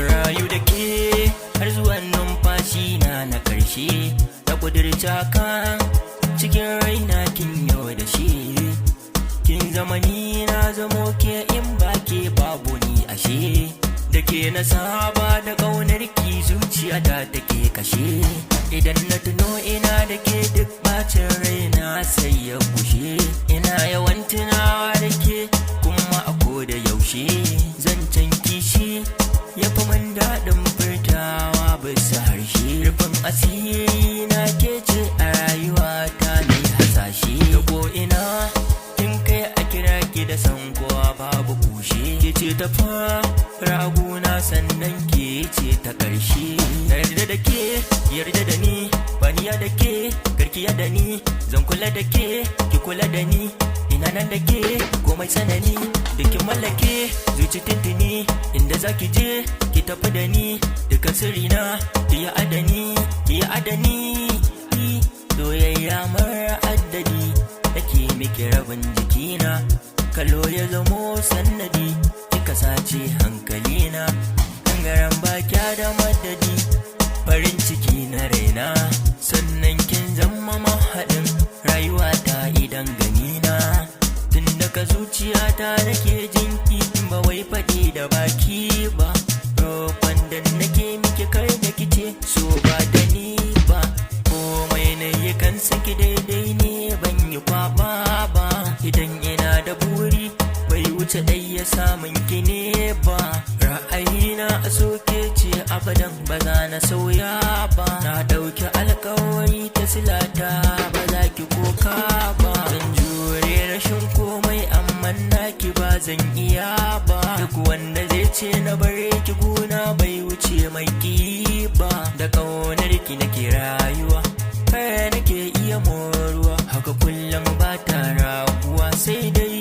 rayu da ke har zuwan numfashi na karshe ta kudurta ka cikin raina kin yau da shi kin zama ni na zamo ke in ba ke babu ni ashe da ke na saba da ƙaunar ki zuciya ta take kashe idan na tuno ina da ke duk bacin raina sai ya bushe ina yawan tunawa da ke kuma a koda yaushe zancen kishi ya fi man daɗin furtawa bisa harshe rufin asiri na ke ce a rayuwa ta mai hasashe da ko ina kin kai a kira ki da san kowa babu kushe ke ce ta raguna sannan ke ce ta ƙarshe yarda da ke yarda da ni baniya da ke garkiya da ni zan kula da ke ki kula da ni ina nan da ke komai sanani da ki mallake zuci tintini inda zaki je ki tafi da ni dukan sirrina ki yi adani soyayya mara addadi nake miki rabin jikina kallo ya zamo sannadi kika sace hankalina kangaren bakya da madadi farin ciki na raina sannan kin zama mahaɗin rayuwata idan ganina tun daga zuciyata nake jinki ba wai faɗi da baki ba roƙon da nake miki kar da kice so ba da ni ba komai na yi kan saki daidai ne ban yi kwaba ba idan ina da buri bai wuce ɗai ya samun ki ne ba ra'ayina a soke ce abadan ba za na sauya ba na ɗauki alkawari ta silata ba za ki koka ba zan jure rashin komai amma naki ba zan iya ba duk wanda zai ce na bare ki guna bai wuce mai ki ba da ƙaunar ki nake rayuwa kai nake iya moruwa haka kullum ba ta raguwa sai dai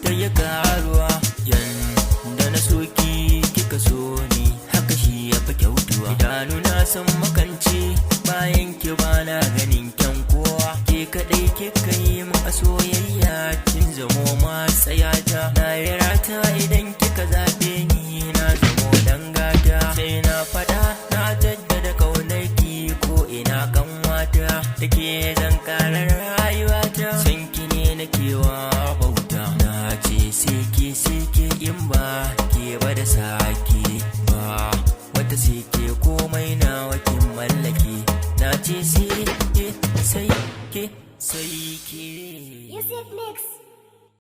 ta yi karuwa yanda na soki kika so ni haka shi ya fi kyautuwa idanuna sun makance bayan ki bana ganin kyan kowa ke kaɗai kika yi min a soyayya kin zamo matsayata na yi rata idan kika zaɓe ni na zamo dangata sai na faɗa na jaddada ƙaunar ki ko ina kan wata da ke zan ƙara rayuwata san ki ne na kewa bauta na ce sai ke in ba ke ba da sake ba wata sai ke komai na wakin mallake na ce sai ke Music Mix.